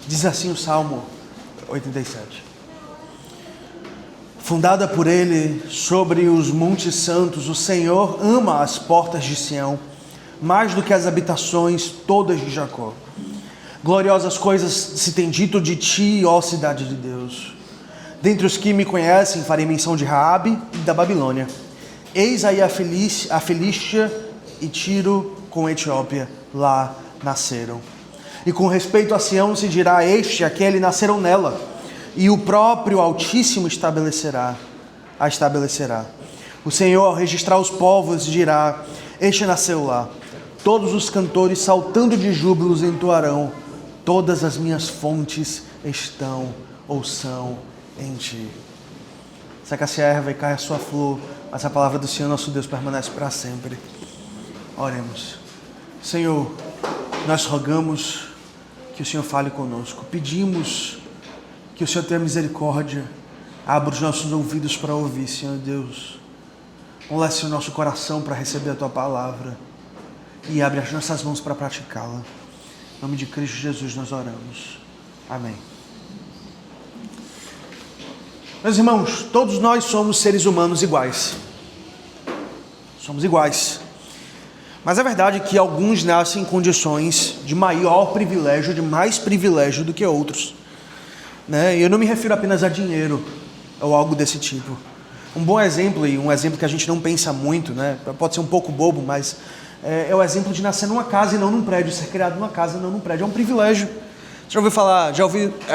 Diz assim o Salmo 87. Fundada por ele sobre os montes santos, o Senhor ama as portas de Sião, mais do que as habitações todas de Jacó. Gloriosas coisas se tem dito de ti, ó cidade de Deus. Dentre os que me conhecem, farei menção de Raabe e da Babilônia. Eis aí a Filístia e Tiro com Etiópia, lá nasceram. E com respeito a Sião se dirá: este, aquele nasceram nela, e o próprio Altíssimo a estabelecerá. O Senhor, ao registrar os povos, dirá: este nasceu lá. Todos os cantores, saltando de júbilos, entoarão: todas as minhas fontes estão ou são em ti. Seca-se a erva e cai a sua flor, mas a palavra do Senhor nosso Deus permanece para sempre. Oremos. Senhor, nós rogamos que o Senhor fale conosco. Pedimos que o Senhor tenha misericórdia, abra os nossos ouvidos para ouvir, Senhor Deus. Amolece o nosso coração para receber a Tua palavra e abre as nossas mãos para praticá-la. Em nome de Cristo Jesus nós oramos. Amém. Meus irmãos, todos nós somos seres humanos iguais. Somos iguais. Mas é verdade que alguns nascem em condições de maior privilégio, de mais privilégio do que outros. E eu não me refiro apenas a dinheiro ou algo desse tipo. Um bom exemplo, e um exemplo que a gente não pensa muito, pode ser um pouco bobo, mas é o exemplo de nascer numa casa e não num prédio, ser criado numa casa e não num prédio. É um privilégio. Você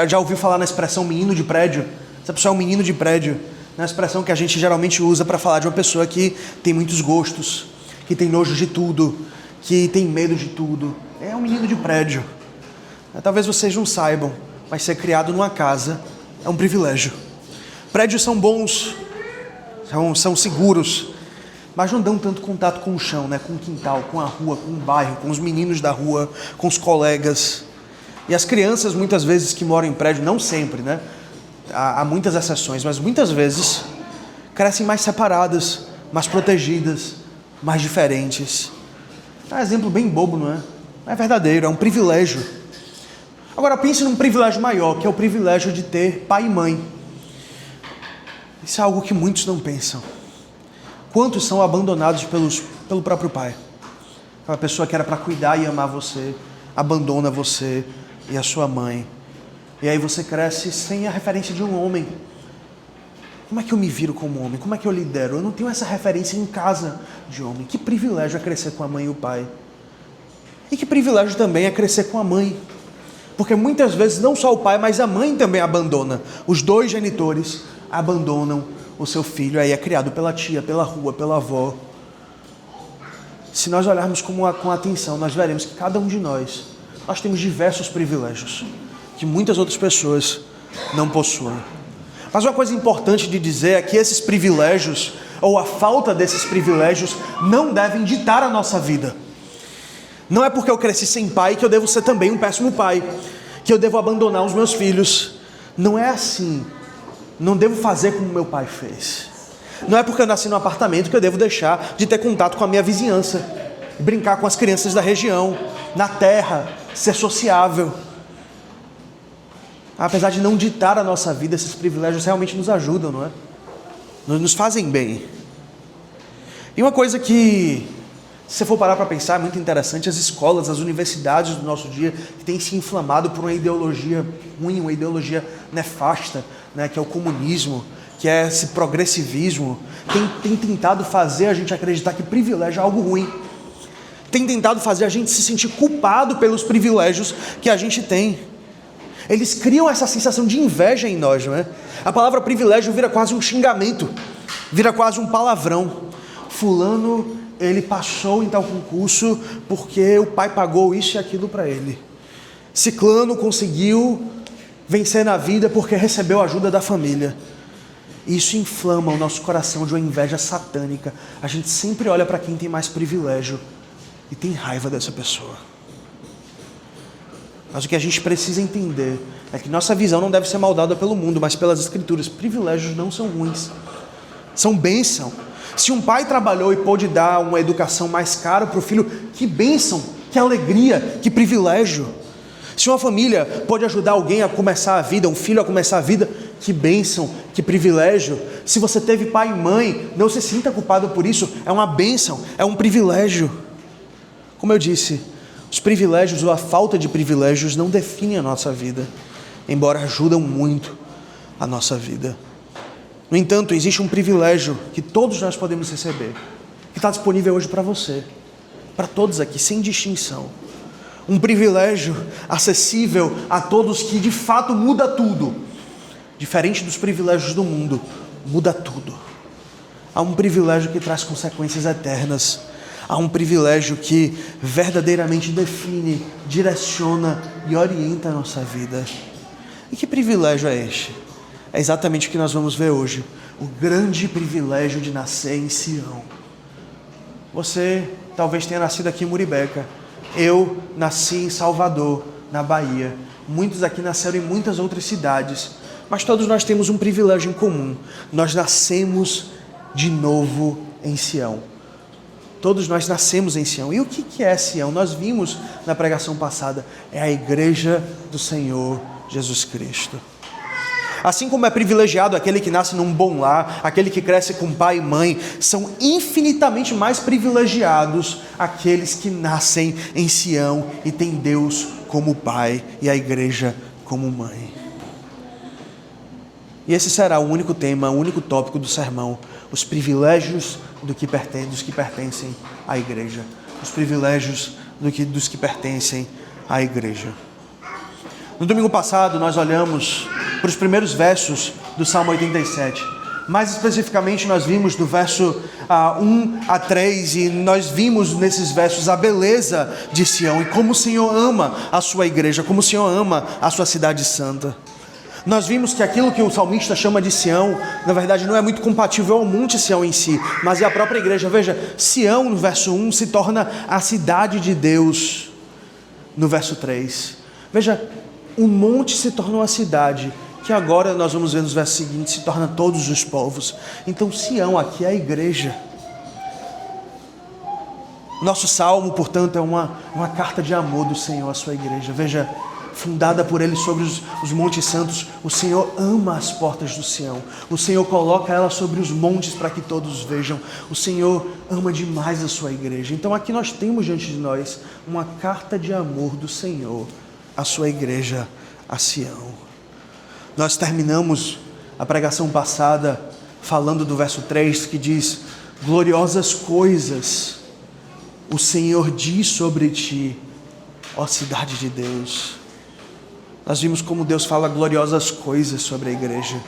já ouviu falar na expressão menino de prédio? Essa pessoa é um menino de prédio, na expressão que a gente geralmente usa para falar de uma pessoa que tem muitos gostos, que tem nojo de tudo, que tem medo de tudo. É um menino de prédio. Talvez vocês não saibam, mas ser criado numa casa é um privilégio. Prédios são bons, são seguros, mas não dão tanto contato com o chão, com o quintal, com a rua, com o bairro, com os meninos da rua, com os colegas. E as crianças, muitas vezes, que moram em prédio, não sempre, há muitas exceções, mas muitas vezes crescem mais separadas, mais protegidas, mais diferentes. É um exemplo bem bobo, não é? É verdadeiro, é um privilégio. Agora pense num privilégio maior, que é o privilégio de ter pai e mãe. Isso é algo que muitos não pensam. Quantos são abandonados pelo próprio pai? Aquela pessoa que era para cuidar e amar você, abandona você e a sua mãe. E aí você cresce sem a referência de um homem. Como é que eu me viro como homem? Como é que eu lidero? Eu não tenho essa referência em casa de homem. Que privilégio é crescer com a mãe e o pai. E que privilégio também é crescer com a mãe. Porque muitas vezes não só o pai, mas a mãe também abandona. Os dois genitores abandonam o seu filho. Aí é criado pela tia, pela rua, pela avó. Se nós olharmos com atenção, nós veremos que cada um de nós temos diversos privilégios que muitas outras pessoas não possuem. Mas uma coisa importante de dizer é que esses privilégios, ou a falta desses privilégios, não devem ditar a nossa vida. Não é porque eu cresci sem pai que eu devo ser também um péssimo pai, que eu devo abandonar os meus filhos. Não é assim. Não devo fazer como meu pai fez. Não é porque eu nasci num apartamento que eu devo deixar de ter contato com a minha vizinhança, brincar com as crianças da região, na terra, ser sociável. Apesar de não ditar a nossa vida, esses privilégios realmente nos ajudam, não é? Nos fazem bem. E uma coisa que, se você for parar para pensar, é muito interessante: as escolas, as universidades do nosso dia, que têm se inflamado por uma ideologia ruim, uma ideologia nefasta, que é o comunismo, que é esse progressivismo, tem tentado fazer a gente acreditar que privilégio é algo ruim. Tem tentado fazer a gente se sentir culpado pelos privilégios que a gente tem. Eles criam essa sensação de inveja em nós, não é? A palavra privilégio vira quase um xingamento, vira quase um palavrão. Fulano, ele passou em tal concurso porque o pai pagou isso e aquilo para ele. Ciclano conseguiu vencer na vida porque recebeu a ajuda da família. Isso inflama o nosso coração de uma inveja satânica. A gente sempre olha para quem tem mais privilégio e tem raiva dessa pessoa. Mas o que a gente precisa entender é que nossa visão não deve ser moldada pelo mundo, mas pelas Escrituras. Privilégios não são ruins, são bênção. Se um pai trabalhou e pôde dar uma educação mais cara para o filho, que bênção, que alegria, que privilégio. Se uma família pode ajudar alguém a começar a vida, um filho a começar a vida, que bênção, que privilégio. Se você teve pai e mãe, não se sinta culpado por isso, é uma bênção, é um privilégio. Como eu disse, os privilégios ou a falta de privilégios não definem a nossa vida, embora ajudam muito a nossa vida. No entanto, existe um privilégio que todos nós podemos receber, que está disponível hoje para você, para todos aqui, sem distinção. Um privilégio acessível a todos que de fato muda tudo. Diferente dos privilégios do mundo, muda tudo. Há um privilégio que traz consequências eternas. Há um privilégio que verdadeiramente define, direciona e orienta a nossa vida. E que privilégio é este? É exatamente o que nós vamos ver hoje. O grande privilégio de nascer em Sião. Você talvez tenha nascido aqui em Muribeca. Eu nasci em Salvador, na Bahia. Muitos aqui nasceram em muitas outras cidades. Mas todos nós temos um privilégio em comum. Nós nascemos de novo em Sião. Todos nós nascemos em Sião. E o que é Sião? Nós vimos na pregação passada. É a igreja do Senhor Jesus Cristo. Assim como é privilegiado aquele que nasce num bom lar, aquele que cresce com pai e mãe, são infinitamente mais privilegiados aqueles que nascem em Sião e têm Deus como pai e a igreja como mãe. E esse será o único tema, o único tópico do sermão: os privilégios dos que pertencem à igreja. Os privilégios dos que pertencem à igreja. No domingo passado nós olhamos para os primeiros versos do Salmo 87. Mais especificamente nós vimos do verso 1 a 3 e nós vimos nesses versos a beleza de Sião e como o Senhor ama a sua igreja, como o Senhor ama a sua cidade santa. Nós vimos que aquilo que o salmista chama de Sião, na verdade não é muito compatível ao Monte Sião em si, mas é a própria igreja. Veja, Sião no verso 1 se torna a cidade de Deus no verso 3. Veja, o monte se tornou a cidade, que agora nós vamos ver nos versos seguintes, se torna todos os povos. Então Sião aqui é a igreja. Nosso salmo, portanto, é uma carta de amor do Senhor à sua igreja. Veja, fundada por Ele sobre os montes santos, o Senhor ama as portas do Sião. O Senhor coloca ela sobre os montes para que todos vejam. O Senhor ama demais a sua igreja. Então aqui nós temos diante de nós uma carta de amor do Senhor à sua igreja, a Sião. Nós terminamos a pregação passada falando do verso 3 que diz: gloriosas coisas o Senhor diz sobre ti, ó cidade de Deus. Nós vimos como Deus fala gloriosas coisas sobre a igreja,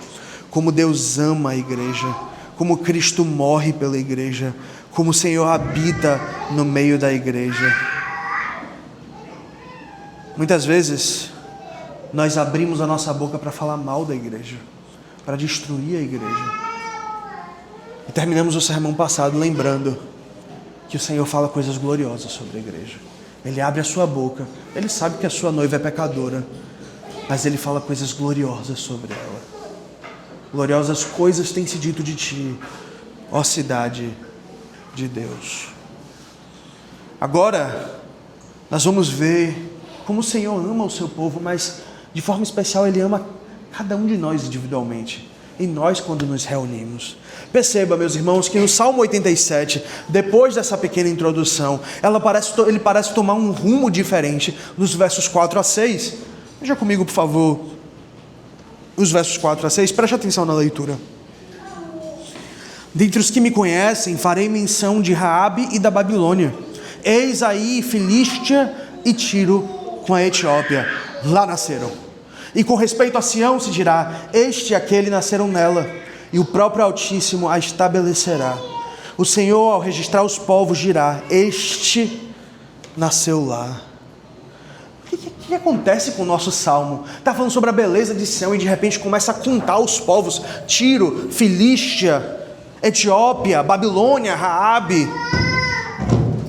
como Deus ama a igreja, como Cristo morre pela igreja, como o Senhor habita no meio da igreja. Muitas vezes nós abrimos a nossa boca para falar mal da igreja, para destruir a igreja. E terminamos o sermão passado lembrando que o Senhor fala coisas gloriosas sobre a igreja. Ele abre a sua boca, Ele sabe que a sua noiva é pecadora, mas Ele fala coisas gloriosas sobre ela. Gloriosas coisas têm se dito de ti, ó cidade de Deus. Agora, nós vamos ver como o Senhor ama o seu povo, mas de forma especial Ele ama cada um de nós individualmente, e nós quando nos reunimos. Perceba, meus irmãos, que no Salmo 87, depois dessa pequena introdução, ele parece tomar um rumo diferente nos versos 4 a 6. Veja comigo, por favor, os versos 4 a 6, preste atenção na leitura. Dentre os que me conhecem, farei menção de Raabe e da Babilônia. Eis aí Filístia e Tiro com a Etiópia, lá nasceram. E com respeito a Sião se dirá: este e aquele nasceram nela, e o próprio Altíssimo a estabelecerá. O Senhor, ao registrar os povos, dirá: este nasceu lá. O que acontece com o nosso salmo? Está falando sobre a beleza de Sião e de repente começa a contar os povos: Tiro, Filístia, Etiópia, Babilônia, Raabe.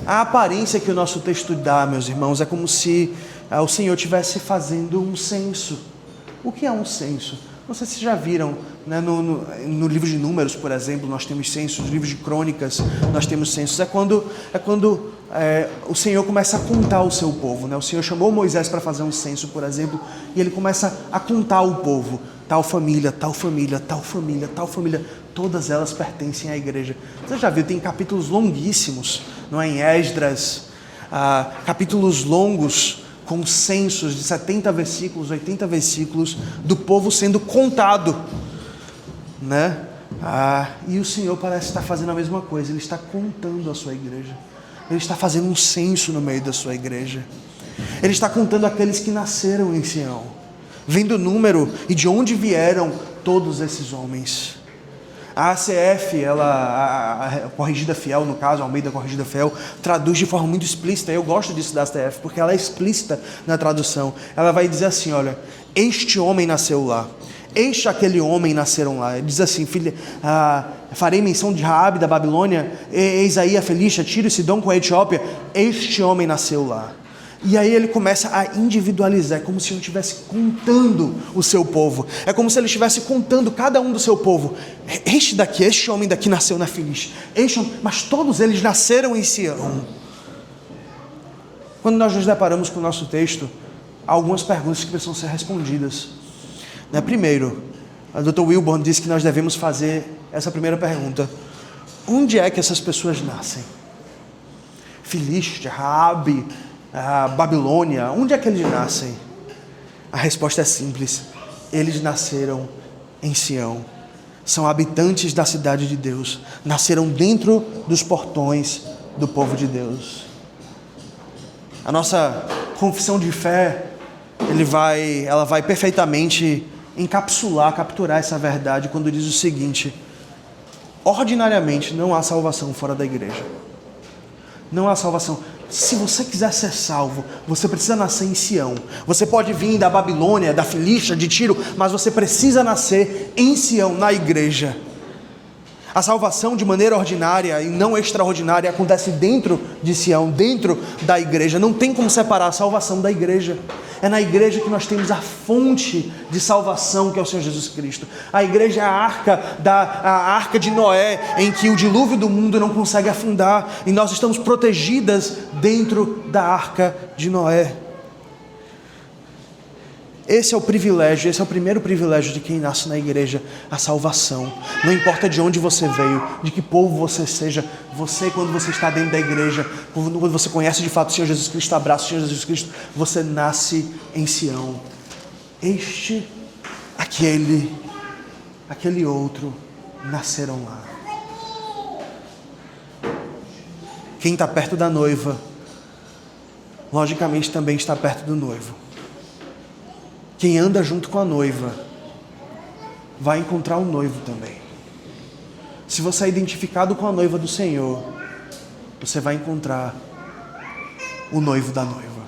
A aparência que o nosso texto dá, meus irmãos, é como se o Senhor estivesse fazendo um censo. O que é um censo? Não sei se já viram, né? No livro de Números, por exemplo, nós temos censos. No livro de Crônicas, nós temos censos. É quando o Senhor começa a contar o seu povo, né? O Senhor chamou Moisés para fazer um censo, por exemplo, e ele começa a contar o povo. Tal família, tal família, tal família, tal família. Todas elas pertencem à igreja. Você já viu, tem capítulos longuíssimos, não é? Em Esdras, capítulos longos com censos de 70 versículos, 80 versículos do povo sendo contado, né? E o Senhor parece estar fazendo a mesma coisa. Ele está contando a sua igreja. Ele está fazendo um censo no meio da sua igreja. Ele está contando aqueles que nasceram em Sião, vendo o número e de onde vieram todos esses homens. A ACF, a Corrigida Fiel, no caso, a Almeida Corrigida Fiel, traduz de forma muito explícita. Eu gosto disso da ACF, porque ela é explícita na tradução. Ela vai dizer assim, olha, este homem nasceu lá, este aquele homem nasceram lá. Ele diz assim, farei menção de Raabe da Babilônia, eis aí a Felícia, Tiro e Sidom com a Etiópia, este homem nasceu lá. E aí ele começa a individualizar, é como se ele estivesse contando o seu povo. É como se ele estivesse contando cada um do seu povo. Este homem daqui nasceu na Filístia. Mas todos eles nasceram em Sião. Quando nós nos deparamos com o nosso texto, há algumas perguntas que precisam ser respondidas. Primeiro, a Dr. Wilborn diz que nós devemos fazer essa primeira pergunta. Onde é que essas pessoas nascem? Filístia, Raabe, a Babilônia, onde é que eles nascem? A resposta é simples: eles nasceram em Sião, são habitantes da cidade de Deus, nasceram dentro dos portões do povo de Deus. A nossa confissão de fé, ela vai perfeitamente capturar essa verdade quando diz o seguinte: ordinariamente não há salvação fora da igreja. Não há salvação. Se você quiser ser salvo, você precisa nascer em Sião. Você pode vir da Babilônia, da Filístia, de Tiro, mas você precisa nascer em Sião, na igreja. A salvação de maneira ordinária e não extraordinária acontece dentro de Sião, dentro da igreja. Não tem como separar a salvação da igreja. É na igreja que nós temos a fonte de salvação, que é o Senhor Jesus Cristo. A igreja é a arca de Noé, em que o dilúvio do mundo não consegue afundar, e nós estamos protegidas dentro da arca de Noé. Esse é o privilégio, esse é o primeiro privilégio de quem nasce na igreja, a salvação. Não importa de onde você veio, de que povo você seja, você, quando você está dentro da igreja, quando você conhece de fato o Senhor Jesus Cristo, abraça o Senhor Jesus Cristo, você nasce em Sião. Aquele outro, nasceram lá. Quem está perto da noiva, logicamente também está perto do noivo. Quem anda junto com a noiva vai encontrar o noivo também. Se você é identificado com a noiva do Senhor, você vai encontrar o noivo da noiva.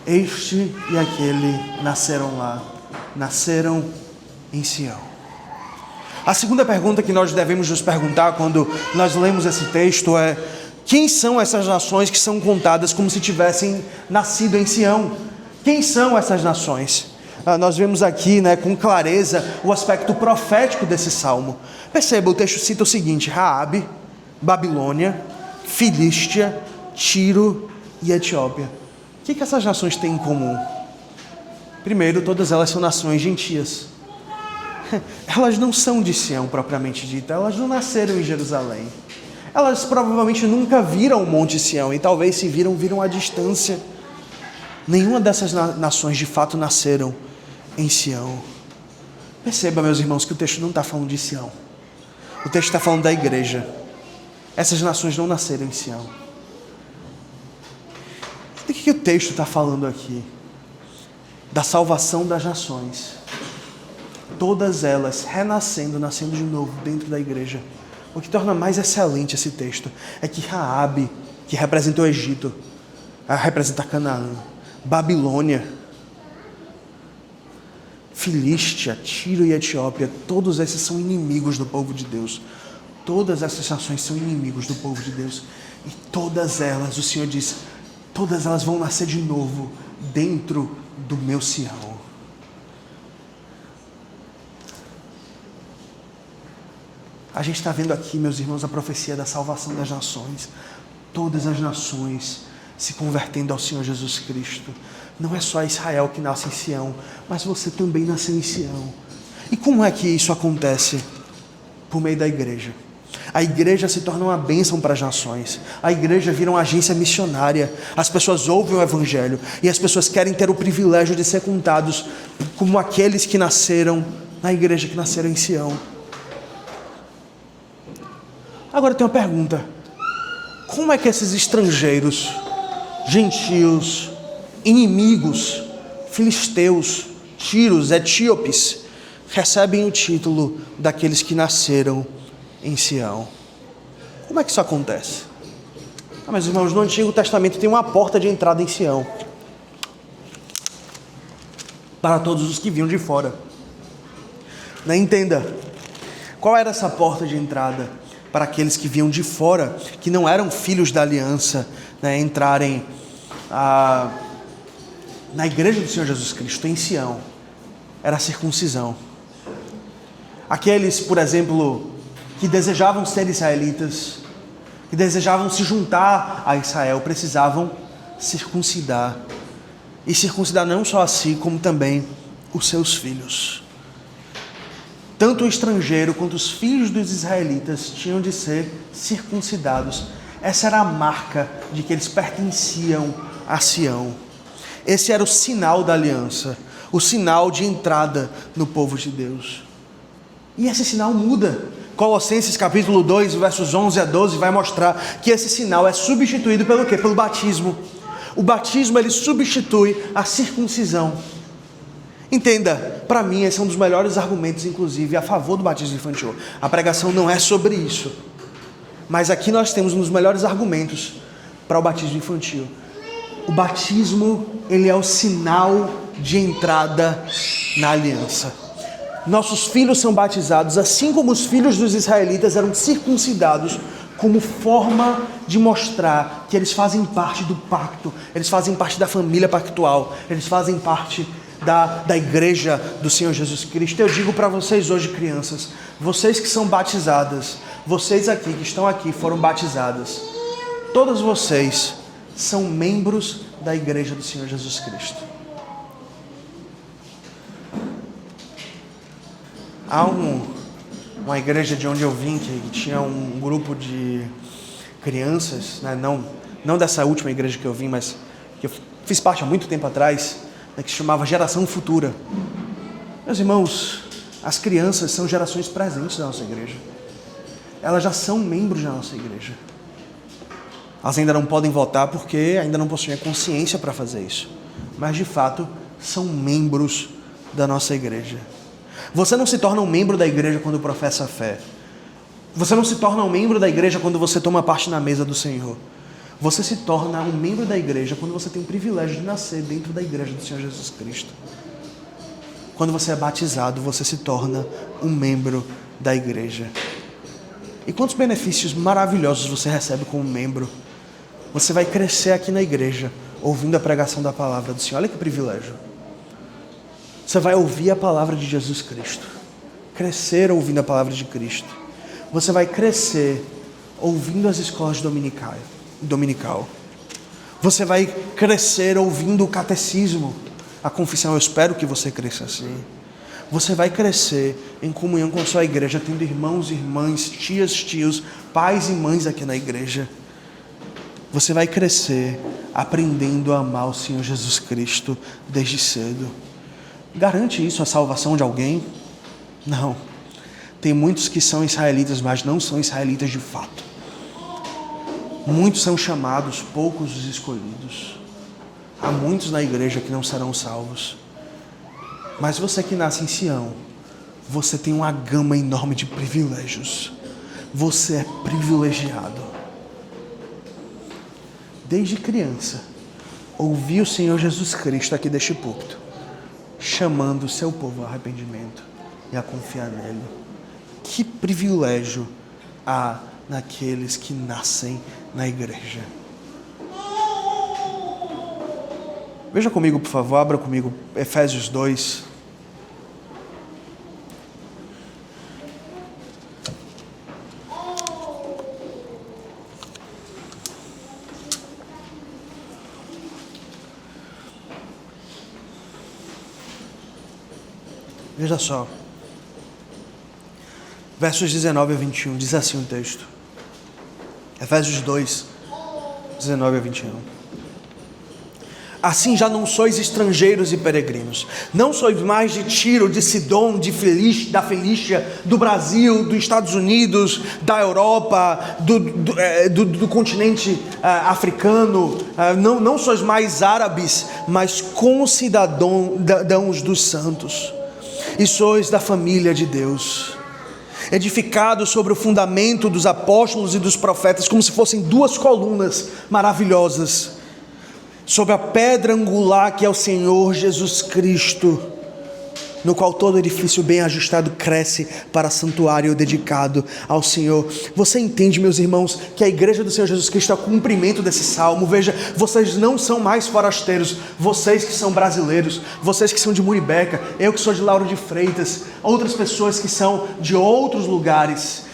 Este e aquele nasceram lá, nasceram em Sião. A segunda pergunta que nós devemos nos perguntar quando nós lemos esse texto é: quem são essas nações que são contadas como se tivessem nascido em Sião? Quem são essas nações? Nós vemos aqui, com clareza, o aspecto profético desse salmo. Perceba, o texto cita o seguinte: Raabe, Babilônia, Filístia, Tiro e Etiópia. O que essas nações têm em comum? Primeiro, todas elas são nações gentias. Elas não são de Sião propriamente dita, elas não nasceram em Jerusalém. Elas provavelmente nunca viram o Monte Sião, e talvez se viram à distância. Nenhuma dessas nações de fato nasceram em Sião. Perceba, meus irmãos, que o texto não está falando de Sião. O texto está falando da igreja. Essas nações não nasceram em Sião. Do que o texto está falando aqui? Da salvação das nações. Todas elas renascendo, nascendo de novo dentro da igreja. O que torna mais excelente esse texto é que Raabe, que representa o Egito, representa Canaã, Babilônia, Filístia, Tiro e Etiópia, todos esses são inimigos do povo de Deus. Todas essas nações são inimigos do povo de Deus. E todas elas, o Senhor diz, todas elas vão nascer de novo dentro do meu Sião. A gente está vendo aqui, meus irmãos, a profecia da salvação das nações. Todas as nações se convertendo ao Senhor Jesus Cristo. Não é só Israel que nasce em Sião, mas você também nasceu em Sião. E como é que isso acontece? Por meio da igreja. A igreja se torna uma bênção para as nações. A igreja vira uma agência missionária. As pessoas ouvem o evangelho e as pessoas querem ter o privilégio de ser contados como aqueles que nasceram na igreja, que nasceram em Sião. Agora tem uma pergunta: como é que esses estrangeiros, gentios, inimigos, filisteus, tíros, etíopes, recebem o título daqueles que nasceram em Sião? Como é que isso acontece? Meus irmãos, no Antigo Testamento tem uma porta de entrada em Sião para todos os que vinham de fora. Entenda, qual era essa porta de entrada para aqueles que vinham de fora, que não eram filhos da aliança, entrarem na igreja do Senhor Jesus Cristo, em Sião? Era a circuncisão. Aqueles, por exemplo, que desejavam ser israelitas, que desejavam se juntar a Israel, precisavam circuncidar. E circuncidar não só a si, como também os seus filhos. Tanto o estrangeiro quanto os filhos dos israelitas tinham de ser circuncidados. Essa era a marca de que eles pertenciam a Sião. Esse era o sinal da aliança, o sinal de entrada no povo de Deus. E esse sinal muda. Colossenses capítulo 2, versos 11 a 12, vai mostrar que esse sinal é substituído pelo quê? Pelo batismo. O batismo, ele substitui a circuncisão. Entenda, para mim esse é um dos melhores argumentos, inclusive, a favor do batismo infantil. A pregação não é sobre isso, mas aqui nós temos um dos melhores argumentos para o batismo infantil. O batismo, ele é o sinal de entrada na aliança. Nossos filhos são batizados, assim como os filhos dos israelitas eram circuncidados, como forma de mostrar que eles fazem parte do pacto, eles fazem parte da família pactual, eles fazem parte da igreja do Senhor Jesus Cristo. Eu digo para vocês hoje, crianças, vocês que são batizadas, vocês aqui que estão aqui foram batizadas, todas vocês são membros da igreja do Senhor Jesus Cristo. Há uma igreja de onde eu vim que tinha um grupo de crianças, não dessa última igreja que eu vim, mas que eu fiz parte há muito tempo atrás, que se chamava Geração Futura. Meus irmãos, as crianças são gerações presentes da nossa igreja. Elas já são membros da nossa igreja. Elas ainda não podem votar porque ainda não possuem a consciência para fazer isso. Mas de fato, são membros da nossa igreja. Você não se torna um membro da igreja quando professa a fé. Você não se torna um membro da igreja quando você toma parte na mesa do Senhor. Você se torna um membro da igreja quando você tem o privilégio de nascer dentro da igreja do Senhor Jesus Cristo. Quando você é batizado, você se torna um membro da igreja. E quantos benefícios maravilhosos você recebe como membro. Você vai crescer aqui na igreja, ouvindo a pregação da palavra do Senhor. Olha que privilégio. Você vai ouvir a palavra de Jesus Cristo. Crescer ouvindo a palavra de Cristo. Você vai crescer ouvindo as escolas dominical. Você vai crescer ouvindo o catecismo, a confissão. Eu espero que você cresça assim. Você vai crescer em comunhão com a sua igreja, tendo irmãos e irmãs, tias, tios, pais e mães aqui na igreja. Você vai crescer aprendendo a amar o Senhor Jesus Cristo desde cedo. Garante isso a salvação de alguém? Não. Tem muitos que são israelitas, mas não são israelitas de fato. Muitos são chamados, poucos os escolhidos. Há muitos na igreja que não serão salvos. Mas você que nasce em Sião, você tem uma gama enorme de privilégios. Você é privilegiado. Desde criança, ouvi o Senhor Jesus Cristo aqui deste púlpito, chamando o seu povo ao arrependimento e a confiar nele. Que privilégio há naqueles que nascem na igreja. Veja comigo, por favor, abra comigo Efésios 2. Veja só. Versos 19 a 21, diz assim o texto. Efésios 2, 19 a 21. Assim já não sois estrangeiros e peregrinos, não sois mais de Tiro, de Sidom, da Felícia, do Brasil, dos Estados Unidos, da Europa, do continente africano, não sois mais árabes, mas concidadãos dos santos, e sois da família de Deus, edificados sobre o fundamento dos apóstolos e dos profetas, como se fossem duas colunas maravilhosas, sobre a pedra angular que é o Senhor Jesus Cristo, no qual todo edifício bem ajustado cresce para santuário dedicado ao Senhor. Você entende, meus irmãos, que a igreja do Senhor Jesus Cristo é o cumprimento desse salmo. Veja, vocês não são mais forasteiros, vocês que são brasileiros, vocês que são de Muribeca, eu que sou de Lauro de Freitas, outras pessoas que são de outros lugares,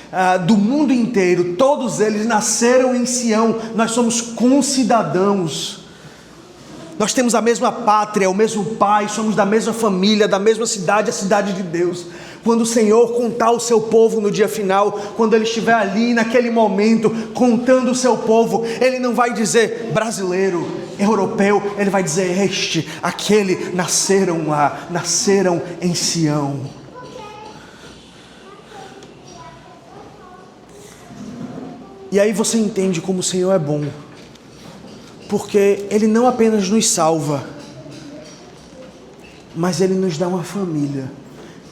do mundo inteiro, todos eles nasceram em Sião. Nós somos concidadãos. Nós temos a mesma pátria, o mesmo Pai, somos da mesma família, da mesma cidade, a cidade de Deus. Quando o Senhor contar o seu povo no dia final, quando Ele estiver ali naquele momento, contando o seu povo, Ele não vai dizer brasileiro, europeu, Ele vai dizer aquele, nasceram lá, nasceram em Sião. E aí você entende como o Senhor é bom. Porque Ele não apenas nos salva, mas Ele nos dá uma família.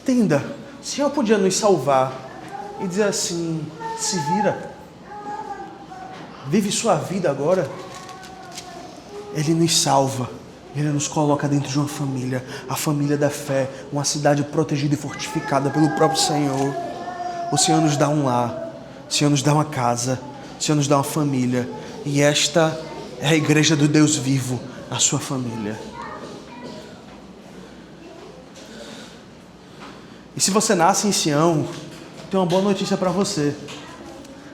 Entenda, o Senhor podia nos salvar e dizer assim: se vira, vive sua vida agora. Ele nos salva, Ele nos coloca dentro de uma família, a família da fé, uma cidade protegida e fortificada pelo próprio Senhor. O Senhor nos dá um lar, o Senhor nos dá uma casa, o Senhor nos dá uma família, e esta é a igreja do Deus vivo, a sua família. E se você nasce em Sião, tem uma boa notícia para você.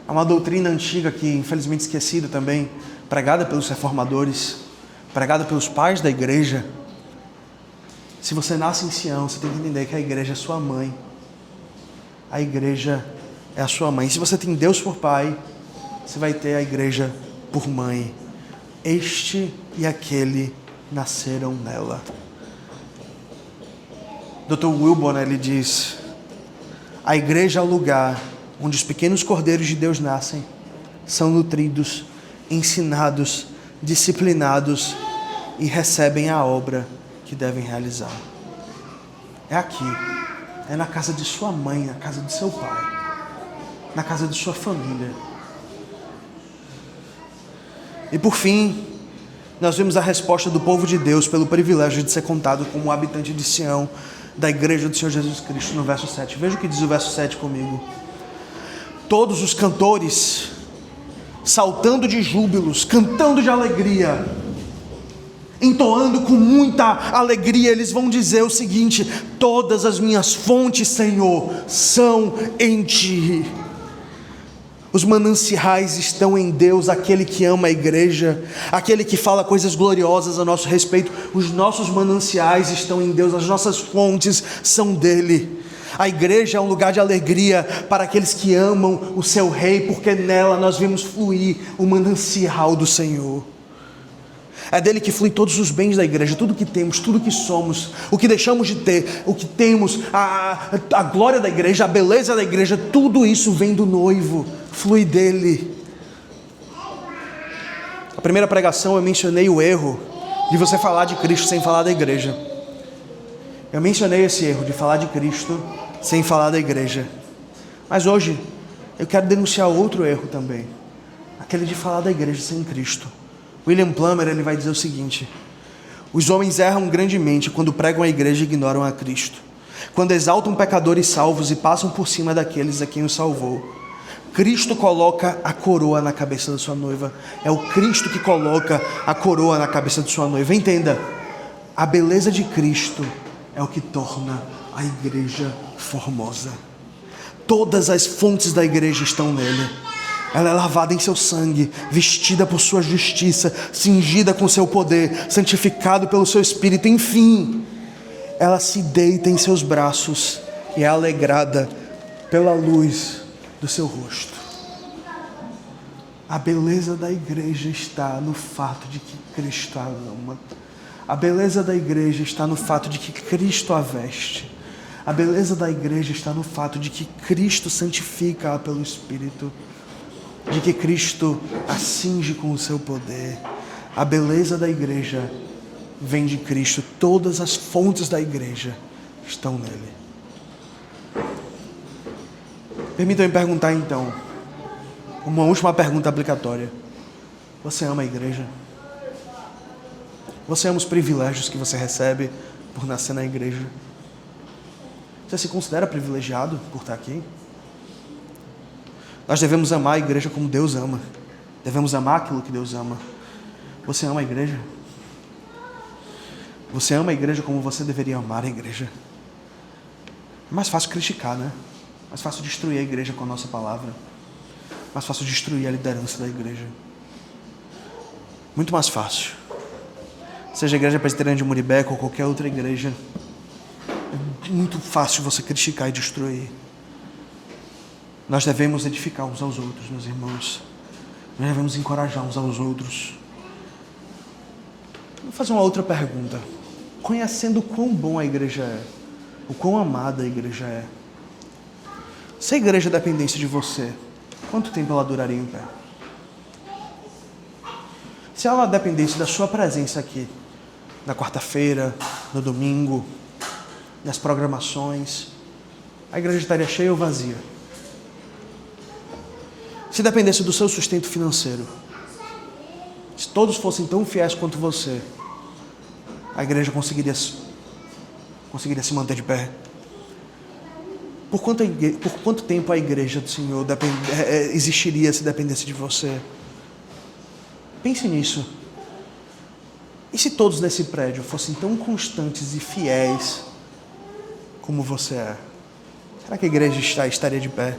Há uma doutrina antiga que infelizmente esquecida também, pregada pelos reformadores, pregada pelos pais da igreja. Se você nasce em Sião, você tem que entender que a igreja é sua mãe. A igreja é a sua mãe. E se você tem Deus por pai, você vai ter a igreja por mãe. Este e aquele nasceram nela. Dr. Wilborn, ele diz: a igreja é o lugar onde os pequenos cordeiros de Deus nascem, são nutridos, ensinados, disciplinados e recebem a obra que devem realizar. É aqui, é na casa de sua mãe, na casa de seu pai, na casa de sua família. E por fim, nós vemos a resposta do povo de Deus pelo privilégio de ser contado como habitante de Sião, da igreja do Senhor Jesus Cristo, no verso 7. Veja o que diz o verso 7 comigo. Todos os cantores, saltando de júbilos, cantando de alegria, entoando com muita alegria, eles vão dizer o seguinte: todas as minhas fontes, Senhor, são em Ti. Os mananciais estão em Deus, aquele que ama a igreja, aquele que fala coisas gloriosas a nosso respeito. Os nossos mananciais estão em Deus, as nossas fontes são dele. A igreja é um lugar de alegria para aqueles que amam o seu rei, porque nela nós vemos fluir o manancial do Senhor. É dele que flui todos os bens da igreja, tudo que temos, tudo que somos, o que deixamos de ter, o que temos, a glória da igreja, a beleza da igreja, tudo isso vem do noivo, flui dele. A primeira pregação eu mencionei o erro de você falar de Cristo sem falar da igreja. Eu mencionei esse erro de falar de Cristo sem falar da igreja. Mas hoje eu quero denunciar outro erro também, aquele de falar da igreja sem Cristo. William Plummer, ele vai dizer o seguinte: os homens erram grandemente quando pregam a igreja e ignoram a Cristo, quando exaltam pecadores salvos e passam por cima daqueles a quem o salvou. Cristo coloca a coroa na cabeça da sua noiva. É o Cristo que coloca a coroa na cabeça de sua noiva. Entenda, a beleza de Cristo é o que torna a igreja formosa. Todas as fontes da igreja estão nele. Ela é lavada em seu sangue, vestida por sua justiça, cingida com seu poder, santificado pelo seu Espírito. Enfim, ela se deita em seus braços e é alegrada pela luz do seu rosto. A beleza da igreja está no fato de que Cristo a ama. A beleza da igreja está no fato de que Cristo a veste. A beleza da igreja está no fato de que Cristo santifica-a pelo Espírito, de que Cristo a cinge com o seu poder. A beleza da igreja vem de Cristo. Todas as fontes da igreja estão nele. Permitam-me perguntar então, uma última pergunta aplicatória. Você ama a igreja? Você ama os privilégios que você recebe por nascer na igreja? Você se considera privilegiado por estar aqui? Nós devemos amar a igreja como Deus ama. Devemos amar aquilo que Deus ama. Você ama a igreja? Você ama a igreja como você deveria amar a igreja? É mais fácil criticar, né? Mais fácil destruir a igreja com a nossa palavra. Mais fácil destruir a liderança da igreja. Muito mais fácil. Seja a igreja presbiteriana de Muribeca ou qualquer outra igreja, é muito fácil você criticar e destruir. Nós devemos edificar uns aos outros, meus irmãos. Nós devemos encorajar uns aos outros. Vou fazer uma outra pergunta. Conhecendo o quão bom a igreja é, o quão amada a igreja é, se a igreja dependesse de você, quanto tempo ela duraria em pé? Se ela dependesse da sua presença aqui, na quarta-feira, no domingo, nas programações, a igreja estaria cheia ou vazia? Se dependesse do seu sustento financeiro, se todos fossem tão fiéis quanto você, a igreja conseguiria se manter de pé? Por quanto tempo a igreja do Senhor existiria se dependesse de você? Pense nisso. E se todos nesse prédio fossem tão constantes e fiéis como você é? Será que a igreja estaria de pé?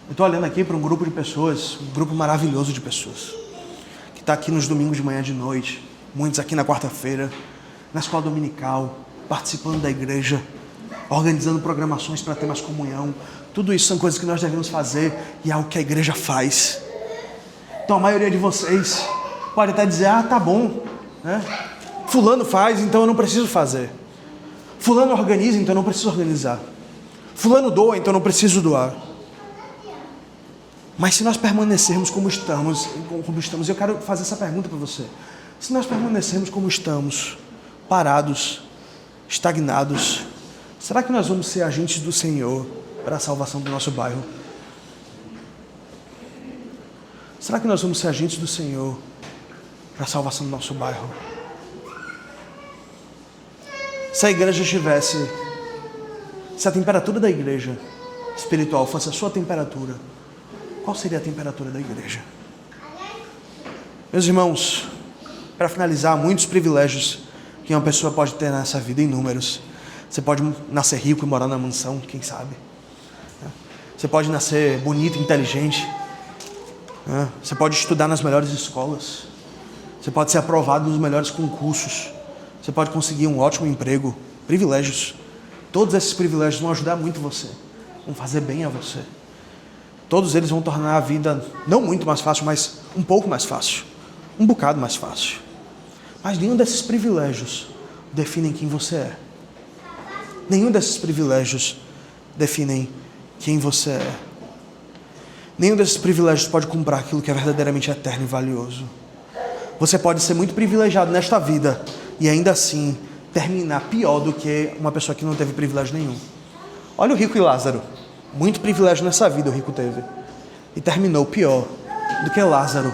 Eu estou olhando aqui para um grupo de pessoas, um grupo maravilhoso de pessoas, que está aqui nos domingos de manhã e de noite, muitos aqui na quarta-feira, na escola dominical, participando da igreja, organizando programações para ter mais comunhão. Tudo isso são coisas que nós devemos fazer e é algo que a igreja faz. Então a maioria de vocês pode até dizer, tá bom, né? Fulano faz, então eu não preciso fazer. Fulano organiza, então eu não preciso organizar. Fulano doa, então eu não preciso doar. Mas se nós permanecermos como estamos, eu quero fazer essa pergunta para você. Se nós permanecermos como estamos, parados, estagnados, será que nós vamos ser agentes do Senhor para a salvação do nosso bairro? Será que nós vamos ser agentes do Senhor para a salvação do nosso bairro? Se a igreja estivesse, se a temperatura da igreja espiritual fosse a sua temperatura, qual seria a temperatura da igreja? Meus irmãos, para finalizar, muitos privilégios que uma pessoa pode ter nessa vida, inúmeros. Você pode nascer rico e morar na mansão, quem sabe? Você pode nascer bonito, inteligente. Você pode estudar nas melhores escolas. Você pode ser aprovado nos melhores concursos. Você pode conseguir um ótimo emprego. Privilégios. Todos esses privilégios vão ajudar muito você. Vão fazer bem a você. Todos eles vão tornar a vida não muito mais fácil, mas um pouco mais fácil. Um bocado mais fácil. Mas nenhum desses privilégios definem quem você é. Nenhum desses privilégios definem quem você é. Nenhum desses privilégios pode comprar aquilo que é verdadeiramente eterno e valioso. Você pode ser muito privilegiado nesta vida e ainda assim terminar pior do que uma pessoa que não teve privilégio nenhum. Olha o rico e Lázaro. Muito privilégio nessa vida o rico teve. E terminou pior do que Lázaro,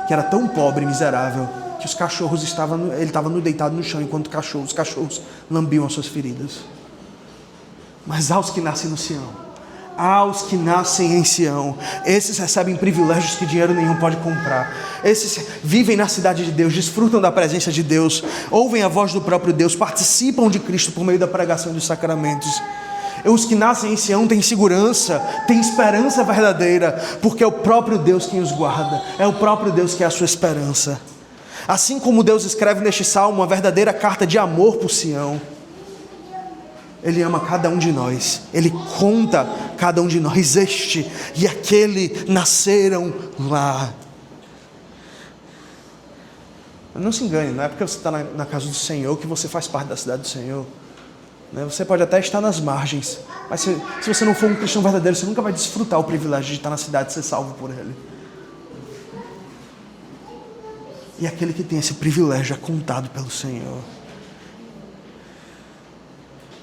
que era tão pobre e miserável que os cachorros ele estava deitado no chão enquanto os cachorros lambiam as suas feridas. Mas aos que nascem no Sião, aos que nascem em Sião, esses recebem privilégios que dinheiro nenhum pode comprar. Esses vivem na cidade de Deus, desfrutam da presença de Deus, ouvem a voz do próprio Deus, participam de Cristo por meio da pregação dos sacramentos. Os que nascem em Sião têm segurança, têm esperança verdadeira, porque é o próprio Deus quem os guarda, é o próprio Deus que é a sua esperança. Assim como Deus escreve neste salmo uma verdadeira carta de amor por Sião, Ele ama cada um de nós, Ele conta cada um de nós, este e aquele nasceram lá. Não se engane, não é porque você está na casa do Senhor que você faz parte da cidade do Senhor. Você pode até estar nas margens, mas se você não for um cristão verdadeiro, você nunca vai desfrutar o privilégio de estar na cidade e ser salvo por Ele. E aquele que tem esse privilégio é contado pelo Senhor.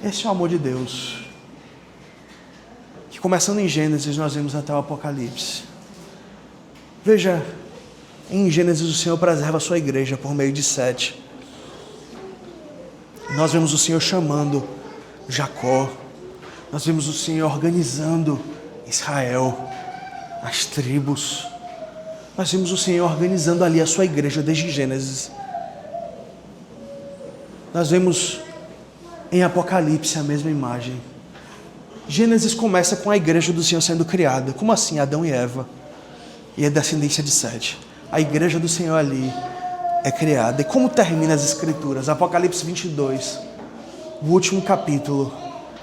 Esse é o amor de Deus, que começando em Gênesis nós vemos até o Apocalipse. Veja, em Gênesis o Senhor preserva a sua igreja por meio de Sete. Nós vemos o Senhor chamando Jacó, nós vemos o Senhor organizando Israel, as tribos, nós vemos o Senhor organizando ali a sua igreja desde Gênesis. Nós vemos em Apocalipse a mesma imagem. Gênesis começa com a igreja do Senhor sendo criada. Como assim? Adão e Eva e a descendência de Sete. A igreja do Senhor ali é criada. E como termina as escrituras? Apocalipse 22, o último capítulo,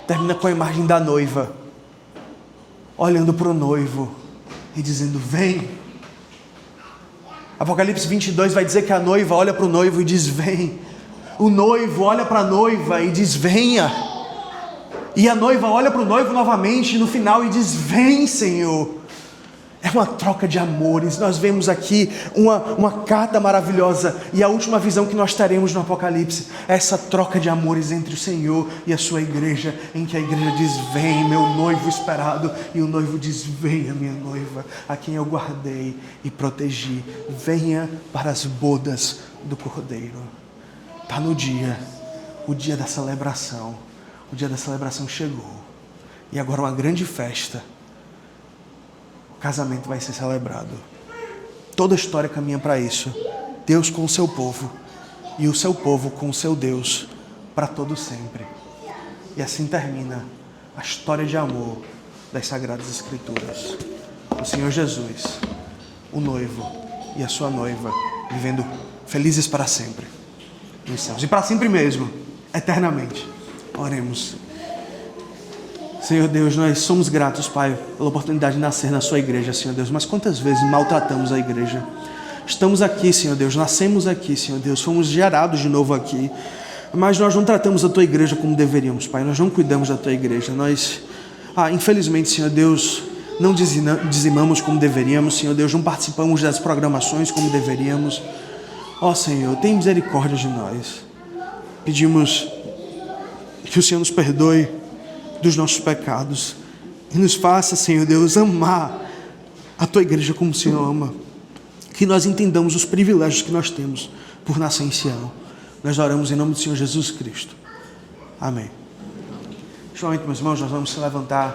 termina com a imagem da noiva olhando para o noivo e dizendo: vem. Apocalipse 22 vai dizer que a noiva olha para o noivo e diz: vem. O noivo olha para a noiva e diz: venha. E a noiva olha para o noivo novamente no final e diz: vem, Senhor. É uma troca de amores. Nós vemos aqui uma carta maravilhosa. E a última visão que nós teremos no Apocalipse é essa troca de amores entre o Senhor e a sua igreja, em que a igreja diz: vem, meu noivo esperado. E o noivo diz: venha, minha noiva, a quem eu guardei e protegi. Venha para as bodas do Cordeiro. Está no dia, o dia da celebração. O dia da celebração chegou. E agora uma grande festa. O casamento vai ser celebrado. Toda a história caminha para isso. Deus com o seu povo e o seu povo com o seu Deus para todo sempre. E assim termina a história de amor das Sagradas Escrituras. O Senhor Jesus, o noivo e a sua noiva vivendo felizes para sempre nos céus. E para sempre mesmo, eternamente. Oremos. Senhor Deus, nós somos gratos, Pai, pela oportunidade de nascer na sua igreja, Senhor Deus. Mas quantas vezes maltratamos a igreja? Estamos aqui, Senhor Deus, nascemos aqui, Senhor Deus, fomos gerados de novo aqui. Mas nós não tratamos a tua igreja como deveríamos, Pai. Nós não cuidamos da tua igreja. Nós, infelizmente, Senhor Deus, não dizimamos como deveríamos, Senhor Deus. Não participamos das programações como deveríamos. Ó Senhor, tem misericórdia de nós. Pedimos que o Senhor nos perdoe dos nossos pecados e nos faça, Senhor Deus, amar a tua igreja como o Senhor ama. Que nós entendamos os privilégios que nós temos por nascer em Sião. Nós oramos em nome do Senhor Jesus Cristo. Amém. Neste momento, meus irmãos, nós vamos se levantar